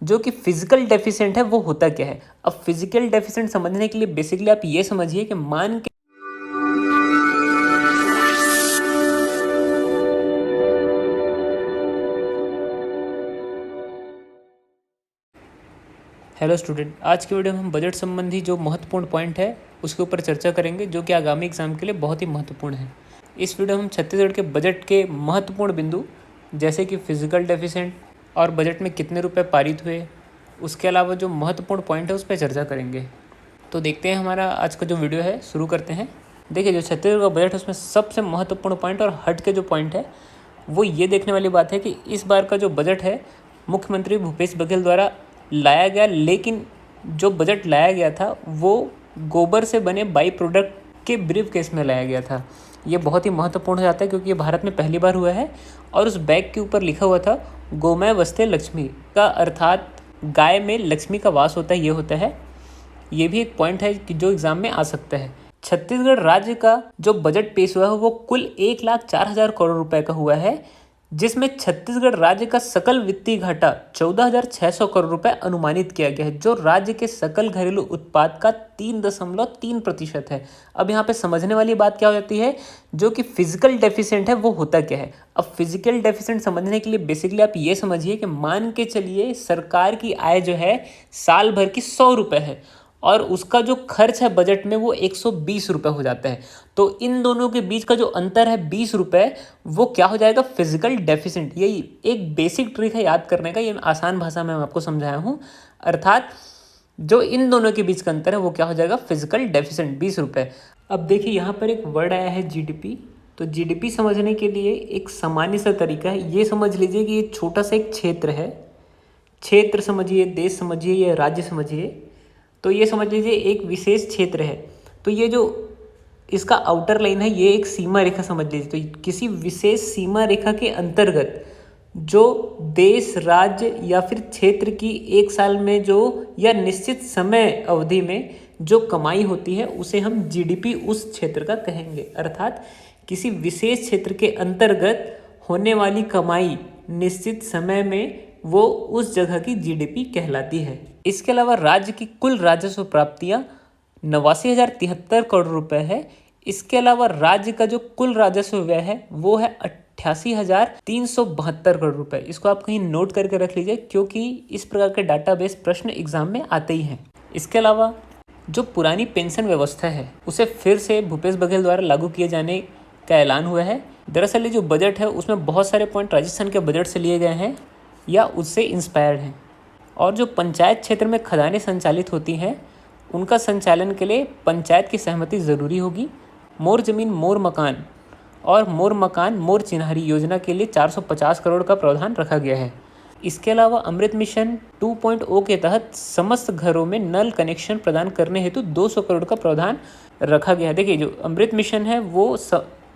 जो कि physical deficient है वो होता क्या है। अब फिजिकल डेफिशिएंट समझने के लिए बेसिकली आप ये समझिए कि मान के हेलो स्टूडेंट, आज की वीडियो में हम बजट संबंधी जो महत्वपूर्ण पॉइंट है उसके ऊपर चर्चा करेंगे, जो कि आगामी एग्जाम के लिए बहुत ही महत्वपूर्ण है। इस वीडियो में हम छत्तीसगढ़ के बजट के महत्वपूर्ण बिंदु जैसे कि फिजिकल डेफिशिएंट और बजट में कितने रुपए पारित हुए, उसके अलावा जो महत्वपूर्ण पॉइंट है उस पर चर्चा करेंगे। तो देखते हैं हमारा आज का जो वीडियो है, शुरू करते हैं। देखिए, जो छत्तीसगढ़ का बजट है उसमें सबसे महत्वपूर्ण पॉइंट और हट के जो पॉइंट है वो ये देखने वाली बात है कि इस बार का जो बजट है मुख्यमंत्री भूपेश बघेल द्वारा लाया गया, लेकिन जो बजट लाया गया था वो गोबर से बने बाई प्रोडक्ट के ब्रीफ केस में लाया गया था। ये बहुत ही महत्वपूर्ण हो जाता है क्योंकि ये भारत में पहली बार हुआ है और उस बैग के ऊपर लिखा हुआ था गोमय वस्ते लक्ष्मी का, अर्थात गाय में लक्ष्मी का वास होता है, ये होता है। ये भी एक पॉइंट है कि जो एग्जाम में आ सकता है। छत्तीसगढ़ राज्य का जो बजट पेश हुआ है वो कुल 1,04,000 करोड़ रुपए का हुआ है, जिसमें छत्तीसगढ़ राज्य का सकल वित्तीय घाटा 14,600 करोड़ रुपए अनुमानित किया गया है, जो राज्य के सकल घरेलू उत्पाद का 3.3% है। अब यहाँ पे समझने वाली बात क्या हो जाती है, जो कि फिजिकल डेफिशिएंट है वो होता क्या है। अब फिजिकल डेफिशिएंट समझने के लिए बेसिकली आप ये समझिए कि मान के चलिए सरकार की आय जो है साल भर की 100 रुपये है और उसका जो खर्च है बजट में वो 120 रुपये हो जाता है। तो इन दोनों के बीच का जो अंतर है 20 रुपये, वो क्या हो जाएगा, फिजिकल डेफिशिएंट। यही एक बेसिक ट्रिक है याद करने का, ये आसान भाषा में मैं आपको समझाया हूँ। अर्थात जो इन दोनों के बीच का अंतर है वो क्या हो जाएगा, फिजिकल डेफिशिएंट, 20 रुपये। अब देखिए यहाँ पर एक वर्ड आया है जीडीपी। तो जीडीपी समझने के लिए एक सामान्य सा तरीका है, ये समझ लीजिए कि ये छोटा सा एक क्षेत्र है। क्षेत्र समझिए, देश समझिए या राज्य समझिए। तो ये समझ लीजिए एक विशेष क्षेत्र है। तो ये जो इसका आउटर लाइन है ये एक सीमा रेखा समझ लीजिए। तो किसी विशेष सीमा रेखा के अंतर्गत जो देश, राज्य या फिर क्षेत्र की एक साल में जो या निश्चित समय अवधि में जो कमाई होती है उसे हम जीडीपी उस क्षेत्र का कहेंगे। अर्थात किसी विशेष क्षेत्र के अंतर्गत होने वाली कमाई निश्चित समय में वो उस जगह की जीडीपी कहलाती है। इसके अलावा राज्य की कुल राजस्व प्राप्तियां 89,073 करोड़ रुपए है। इसके अलावा राज्य का जो कुल राजस्व व्यय है वो है 88,372 करोड़ रुपए। इसको आप कहीं नोट करके रख लीजिए क्योंकि इस प्रकार के डाटाबेस प्रश्न एग्जाम में आते ही हैं। इसके अलावा जो पुरानी पेंशन व्यवस्था है उसे फिर से भूपेश बघेल द्वारा लागू किए जाने का ऐलान हुआ है। दरअसल ये जो बजट है उसमें बहुत सारे पॉइंट राजस्थान के बजट से लिए गए हैं या उससे इंस्पायर्ड हैं। और जो पंचायत क्षेत्र में खदानें संचालित होती हैं उनका संचालन के लिए पंचायत की सहमति ज़रूरी होगी। मोर ज़मीन मोर मकान और मोर मकान मोर चिन्हारी योजना के लिए 450 करोड़ का प्रावधान रखा गया है। इसके अलावा अमृत मिशन 2.0 के तहत समस्त घरों में नल कनेक्शन प्रदान करने हेतु 200 करोड़ का प्रावधान रखा गया है। देखिए, जो अमृत मिशन है वो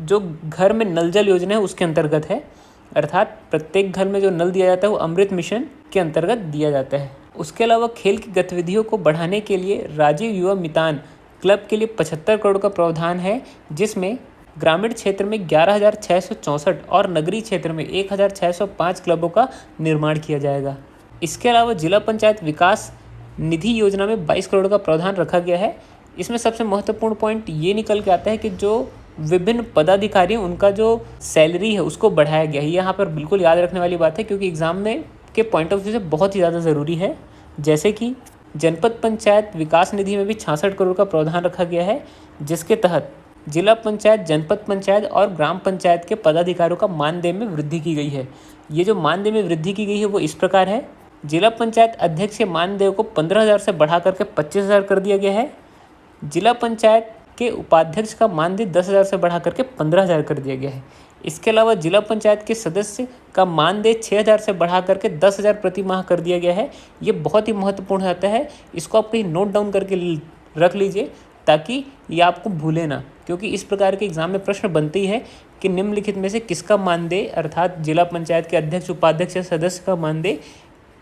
जो घर में नल जल योजना है उसके अंतर्गत है। अर्थात प्रत्येक घर में जो नल दिया जाता है वो अमृत मिशन के अंतर्गत दिया जाता है। उसके अलावा खेल की गतिविधियों को बढ़ाने के लिए राजीव युवा मितान क्लब के लिए 75 करोड़ का प्रावधान है, जिसमें ग्रामीण क्षेत्र में 11,664 और नगरीय क्षेत्र में 1,605 क्लबों का निर्माण किया जाएगा। इसके अलावा जिला पंचायत विकास निधि योजना में 22 करोड़ का प्रावधान रखा गया है। इसमें सबसे महत्वपूर्ण पॉइंट ये निकल के आता है कि जो विभिन्न पदाधिकारी उनका जो सैलरी है उसको बढ़ाया गया है। यहाँ पर बिल्कुल याद रखने वाली बात है क्योंकि एग्जाम में के पॉइंट ऑफ व्यू से बहुत ही ज़्यादा ज़रूरी है। जैसे कि जनपद पंचायत विकास निधि में भी 66 करोड़ का प्रावधान रखा गया है, जिसके तहत जिला पंचायत, जनपद पंचायत और ग्राम पंचायत के पदाधिकारियों का मानदेय में वृद्धि की गई है। ये जो मानदेय में वृद्धि की गई है वो इस प्रकार है। जिला पंचायत अध्यक्ष के मानदेय को 15,000 से बढ़ा करके 25,000 कर दिया गया है। जिला पंचायत के उपाध्यक्ष का मानदेय 10,000 से बढ़ा करके 15,000 कर दिया गया है। इसके अलावा जिला पंचायत के सदस्य का मानदेय 6,000 से बढ़ा करके 10,000 प्रति माह कर दिया गया है। ये बहुत ही महत्वपूर्ण होता है, इसको आप कहीं नोट डाउन करके रख लीजिए ताकि ये आपको भूले ना, क्योंकि इस प्रकार के एग्जाम में प्रश्न बनते ही है कि निम्नलिखित में से किसका मानदेय अर्थात जिला पंचायत के अध्यक्ष, उपाध्यक्ष या सदस्य का मानदेय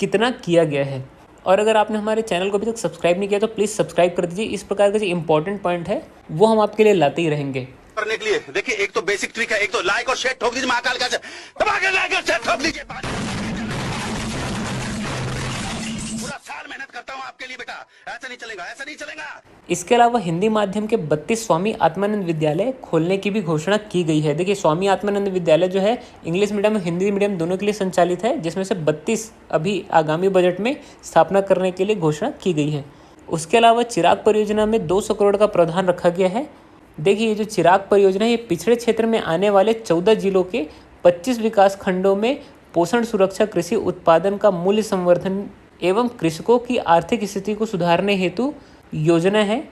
कितना किया गया है। और अगर आपने हमारे चैनल को अभी तक सब्सक्राइब नहीं किया तो प्लीज़ सब्सक्राइब कर दीजिए। इस प्रकार के जो इंपॉर्टेंट पॉइंट है वो हम आपके लिए लाते ही रहेंगे। करने के लिए देखिए, एक तो बेसिक ट्रिक है, एक तो लाइक और शेयर ठोक दीजिए, महाकाल का दबा के लाइक और शेयर ठोक दीजिए। ऐसा नहीं चलेगा, ऐसा नहीं चलेगा। इसके अलावा हिंदी माध्यम के 32 स्वामी आत्मानंद विद्यालय खोलने की भी घोषणा की गई है। देखिए स्वामी आत्मानंद विद्यालय जो है इंग्लिश मीडियम और हिंदी मीडियम दोनों के लिए संचालित है, जिसमें से 32 अभी आगामी बजट में स्थापना करने के लिए घोषणा की गई है। उसके अलावा चिराग परियोजना में 200 करोड़ का प्रावधान रखा गया है। देखिए ये जो चिराग परियोजना है ये पिछड़े क्षेत्र में आने वाले 14 जिलों के 25 विकास खंडों में पोषण सुरक्षा, कृषि उत्पादन का मूल्य संवर्धन एवं कृषकों की आर्थिक स्थिति को सुधारने हेतु योजना है।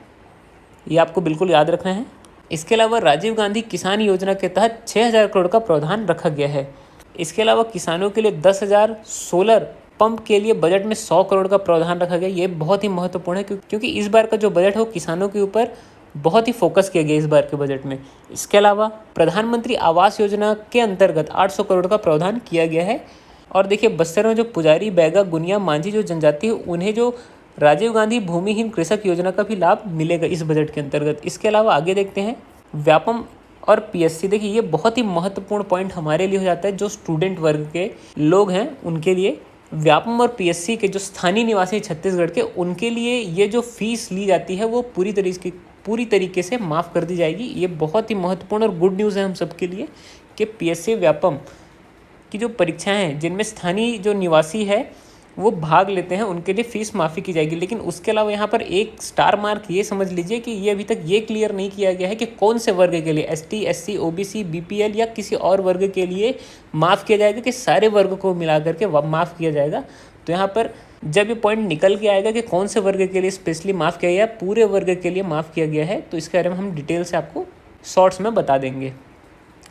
ये आपको बिल्कुल याद रखना है। इसके अलावा राजीव गांधी किसान योजना के तहत 6000 करोड़ का प्रावधान रखा गया है। इसके अलावा किसानों के लिए 10,000 सोलर पंप के लिए बजट में 100 करोड़ का प्रावधान रखा गया। ये बहुत ही महत्वपूर्ण है क्योंकि इस बार का जो बजट है वो किसानों के ऊपर बहुत ही फोकस किया गया इस बार के बजट में। इसके अलावा प्रधानमंत्री आवास योजना के अंतर्गत 800 करोड़ का प्रावधान किया गया है। और देखिए बस्तर में जो पुजारी, बैगा, गुनिया, मांझी जो जनजाति है उन्हें जो राजीव गांधी भूमिहीन कृषक योजना का भी लाभ मिलेगा इस बजट के अंतर्गत। इसके अलावा आगे देखते हैं व्यापम और पीएससी। देखिए ये बहुत ही महत्वपूर्ण पॉइंट हमारे लिए हो जाता है जो स्टूडेंट वर्ग के लोग हैं उनके लिए। व्यापम और पीएससी के जो स्थानीय निवासी छत्तीसगढ़ के उनके लिए ये जो फीस ली जाती है वो पूरी तरीके से माफ़ कर दी जाएगी। ये बहुत ही महत्वपूर्ण और गुड न्यूज़ है हम सबके लिए कि पीएससी व्यापम की जो परीक्षाएं हैं जिनमें स्थानीय जो निवासी है वो भाग लेते हैं उनके लिए फ़ीस माफ़ी की जाएगी। लेकिन उसके अलावा यहाँ पर एक स्टार मार्क ये समझ लीजिए कि ये अभी तक ये क्लियर नहीं किया गया है कि कौन से वर्ग के लिए एसटी, एससी, ओबीसी, बीपीएल या किसी और वर्ग के लिए माफ़ किया जाएगा कि सारे वर्ग को मिला करके माफ़ किया जाएगा। तो यहाँ पर जब ये पॉइंट निकल के आएगा कि कौन से वर्ग के लिए स्पेशली माफ़ किया गया, पूरे वर्ग के लिए माफ़ किया गया है, तो इसके बारे में हम डिटेल से आपको शॉर्ट्स में बता देंगे।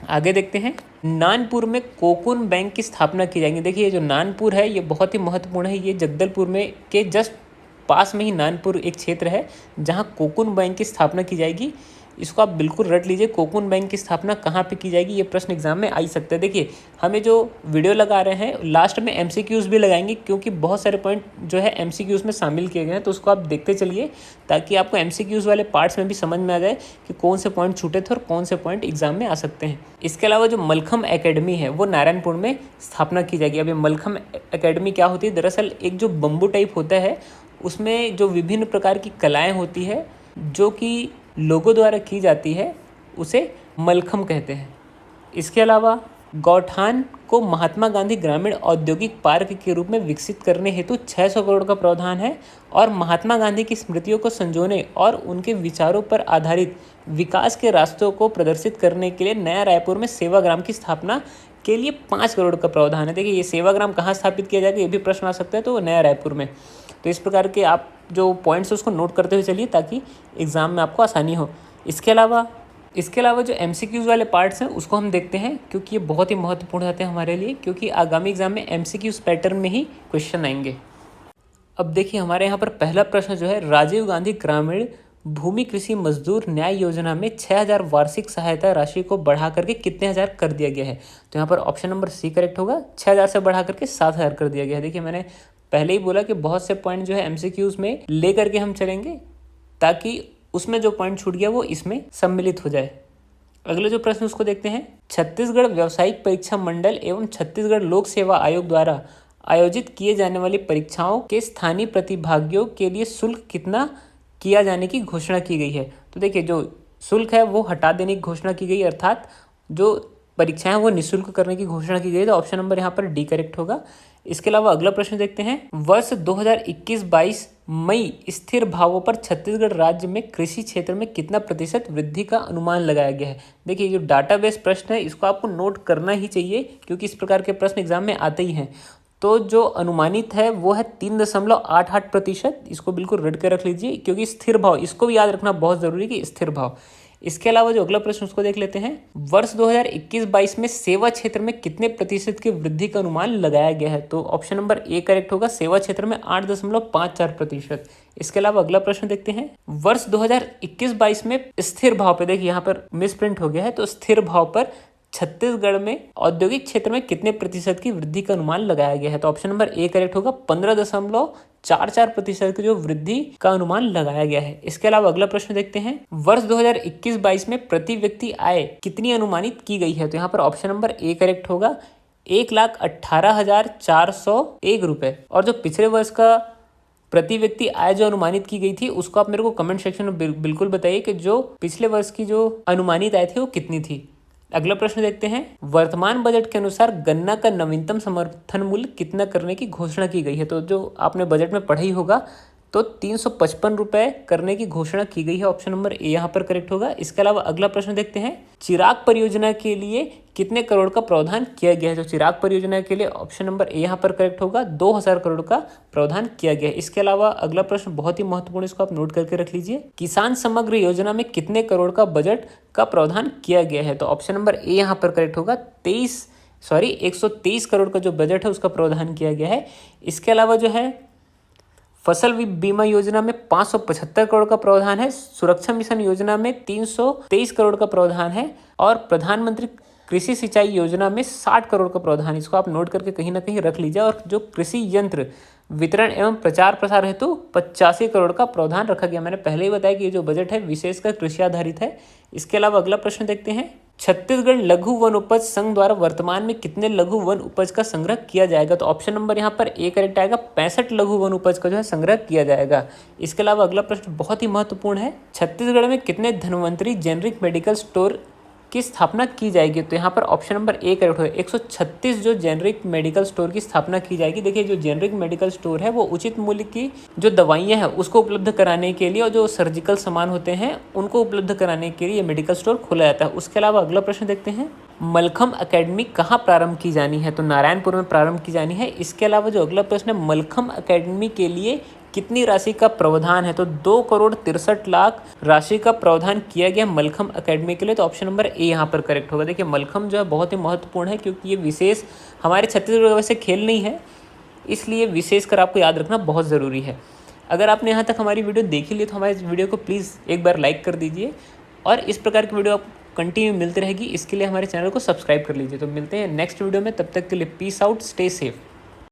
आगे देखते हैं नानपुर में कोकून बैंक की स्थापना की जाएगी। देखिए ये जो नानपुर है ये बहुत ही महत्वपूर्ण है। ये जगदलपुर में के जस्ट पास में ही नानपुर एक क्षेत्र है जहाँ कोकून बैंक की स्थापना की जाएगी। इसको आप बिल्कुल रट लीजिए, कोकून बैंक की स्थापना कहाँ पे की जाएगी, ये प्रश्न एग्जाम में आ ही सकता है। देखिए हमें जो वीडियो लगा रहे हैं लास्ट में एमसीक्यूज़ भी लगाएंगे क्योंकि बहुत सारे पॉइंट जो है एमसीक्यूज़ में शामिल किए गए हैं, तो उसको आप देखते चलिए ताकि आपको एमसीक्यूज़ वाले पार्ट्स में भी समझ में आ जाए कि कौन से पॉइंट छूटे थे और कौन से पॉइंट एग्जाम में आ सकते हैं। इसके अलावा जो मलखम एकेडमी है वो नारायणपुर में स्थापना की जाएगी। अब ये मलखम एकेडमी क्या होती है, दरअसल एक जो बम्बू टाइप होता है उसमें जो विभिन्न प्रकार की कलाएँ होती है जो कि लोगों द्वारा की जाती है उसे मलखम कहते हैं। इसके अलावा गौठान को महात्मा गांधी ग्रामीण औद्योगिक पार्क के रूप में विकसित करने हेतु 600 करोड़ का प्रावधान है। और महात्मा गांधी की स्मृतियों को संजोने और उनके विचारों पर आधारित विकास के रास्तों को प्रदर्शित करने के लिए नया रायपुर में सेवाग्राम की स्थापना के लिए 5 करोड़ का प्रावधान है। देखिए ये सेवाग्राम कहाँ स्थापित किया जाएगा ये भी प्रश्न आ सकता है, तो नया रायपुर में। तो इस प्रकार के आप जो पॉइंट्स उसको नोट करते हुए चलिए ताकि एग्ज़ाम में आपको आसानी हो। इसके अलावा जो एमसीक्यूज़ वाले पार्ट्स हैं उसको हम देखते हैं क्योंकि ये बहुत ही महत्वपूर्ण होते हैं हमारे लिए, क्योंकि आगामी एग्जाम में एमसीक्यूज़ पैटर्न में ही क्वेश्चन आएंगे। अब देखिए हमारे यहाँ पर पहला प्रश्न जो है राजीव गांधी ग्रामीण भूमि कृषि मजदूर न्याय योजना में 6000 वार्षिक सहायता राशि को बढ़ा करके कितने हज़ार कर दिया गया है। तो यहाँ पर ऑप्शन नंबर सी करेक्ट होगा, 6000 से बढ़ा करके 7000 कर दिया गया है। देखिए मैंने पहले ही बोला कि बहुत से पॉइंट जो है एमसीक्यूज़ में ले करके हम चलेंगे ताकि उसमें जो पॉइंट छूट गया वो इसमें सम्मिलित हो जाए। अगले जो प्रश्न उसको देखते हैं, छत्तीसगढ़ व्यावसायिक परीक्षा मंडल एवं छत्तीसगढ़ लोक सेवा आयोग द्वारा आयोजित किए जाने वाली परीक्षाओं के स्थानीय प्रतिभागियों के लिए शुल्क कितना किया जाने की घोषणा की गई है। तो देखिए जो शुल्क है वो हटा देने की घोषणा की गई, अर्थात जो परीक्षाएं वो निःशुल्क करने की घोषणा की गई। तो ऑप्शन नंबर यहाँ पर डी करेक्ट होगा। इसके अलावा अगला प्रश्न देखते हैं, वर्ष 2021-22 मई स्थिर भावों पर छत्तीसगढ़ राज्य में कृषि क्षेत्र में कितना प्रतिशत वृद्धि का अनुमान लगाया गया है। देखिए जो डाटाबेस प्रश्न है इसको आपको नोट करना ही चाहिए क्योंकि इस प्रकार के प्रश्न एग्जाम में आते ही हैं। तो जो अनुमानित है वो है 3.88%। इसको बिल्कुल रट के रख लीजिए क्योंकि स्थिर भाव, इसको भी याद रखना बहुत जरूरी है कि स्थिर भाव। इसके अलावा जो अगला प्रश्न उसको देख लेते हैं, वर्ष 2021-22 में सेवा क्षेत्र में कितने प्रतिशत की वृद्धि का अनुमान लगाया गया है। तो ऑप्शन नंबर ए करेक्ट होगा, सेवा क्षेत्र में 8.54%। इसके अलावा अगला प्रश्न देखते हैं, वर्ष 2021-22 में स्थिर भाव पे, देखिए यहाँ पर मिसप्रिंट हो गया है, तो स्थिर भाव पर छत्तीसगढ़ में औद्योगिक क्षेत्र में कितने प्रतिशत की वृद्धि का अनुमान लगाया गया है। तो ऑप्शन नंबर ए करेक्ट होगा, 15.44% की जो वृद्धि का अनुमान लगाया गया है। इसके अलावा अगला प्रश्न देखते हैं, वर्ष 2021-22 में प्रति व्यक्ति आय कितनी अनुमानित की गई है। तो यहाँ पर ऑप्शन नंबर ए करेक्ट होगा, 1,18,401 रुपए। और जो पिछले वर्ष का प्रति व्यक्ति आय जो अनुमानित की गई थी उसको आप मेरे को कमेंट सेक्शन में बिल्कुल बताइए कि जो पिछले वर्ष की जो अनुमानित आय थी वो कितनी थी। अगला प्रश्न देखते हैं, वर्तमान बजट के अनुसार गन्ना का नवीनतम समर्थन मूल्य कितना करने की घोषणा की गई है। तो जो आपने बजट में पढ़ा ही होगा, तो 355 रुपए करने की घोषणा की गई है। ऑप्शन नंबर ए यहाँ पर करेक्ट होगा। इसके अलावा अगला प्रश्न देखते हैं, चिराग परियोजना के लिए कितने करोड़ का प्रावधान किया गया है। तो चिराग परियोजना के लिए ऑप्शन नंबर ए यहाँ पर करेक्ट होगा, 2000 करोड़ का प्रावधान किया गया है। इसके अलावा अगला प्रश्न बहुत ही महत्वपूर्ण, इसको आप नोट करके रख लीजिए, किसान समग्र योजना में कितने करोड़ का बजट का प्रावधान किया गया है। तो ऑप्शन नंबर ए यहाँ पर करेक्ट होगा, 123 करोड़ का जो बजट है उसका प्रावधान किया गया है। इसके अलावा जो है फसल बीमा योजना में 575 करोड़ का प्रावधान है, सुरक्षा मिशन योजना में 323 करोड़ का प्रावधान है और प्रधानमंत्री कृषि सिंचाई योजना में 60 करोड़ का प्रावधान। इसको आप नोट करके कहीं ना कहीं रख लीजिए। और जो कृषि यंत्र वितरण एवं प्रचार प्रसार हेतु 85 करोड़ का प्रावधान रखा गया। मैंने पहले ही बताया कि ये जो बजट है विशेषकर कृषि आधारित है। इसके अलावा अगला प्रश्न देखते हैं, छत्तीसगढ़ लघु वन उपज संघ द्वारा वर्तमान में कितने लघु वन उपज का संग्रह किया जाएगा। तो ऑप्शन नंबर यहाँ पर ए करेक्ट आएगा, 65 लघु वन उपज का जो है संग्रह किया जाएगा। इसके अलावा अगला प्रश्न बहुत ही महत्वपूर्ण है, छत्तीसगढ़ में कितने धन्वंतरी जेनरिक मेडिकल स्टोर की स्थापना की जाएगी। तो यहाँ पर ऑप्शन नंबर ए करेक्ट है, 136 जो जेनरिक मेडिकल स्टोर की स्थापना की जाएगी। देखिए जो जेनरिक मेडिकल स्टोर है वो उचित मूल्य की जो दवाइयाँ हैं उसको उपलब्ध कराने के लिए और जो सर्जिकल सामान होते हैं उनको उपलब्ध कराने के लिए मेडिकल स्टोर खोला जाता है। उसके अलावा अगला प्रश्न देखते हैं, मलखम अकेडमी कहाँ प्रारंभ की जानी है। तो नारायणपुर में प्रारंभ की जानी है। इसके अलावा जो अगला प्रश्न है, मलखम अकेडमी के लिए कितनी राशि का प्रावधान है। तो 2,63,00,000 राशि का प्रावधान किया गया मलखम अकेडमी के लिए। तो ऑप्शन नंबर ए यहाँ पर करेक्ट होगा। देखिए मलखम जो है बहुत ही महत्वपूर्ण है क्योंकि ये विशेष हमारे छत्तीसगढ़ का वैसे खेल नहीं है, इसलिए विशेषकर आपको याद रखना बहुत ज़रूरी है। अगर आपने यहाँ तक हमारी वीडियो देखी ली तो हमारे इस वीडियो को प्लीज़ एक बार लाइक कर दीजिए और इस प्रकार की वीडियो आपको कंटिन्यू मिलती रहेगी। इसके लिए हमारे चैनल को सब्सक्राइब कर लीजिए। तो मिलते हैं नेक्स्ट वीडियो में, तब तक के लिए पीस आउट, स्टे सेफ।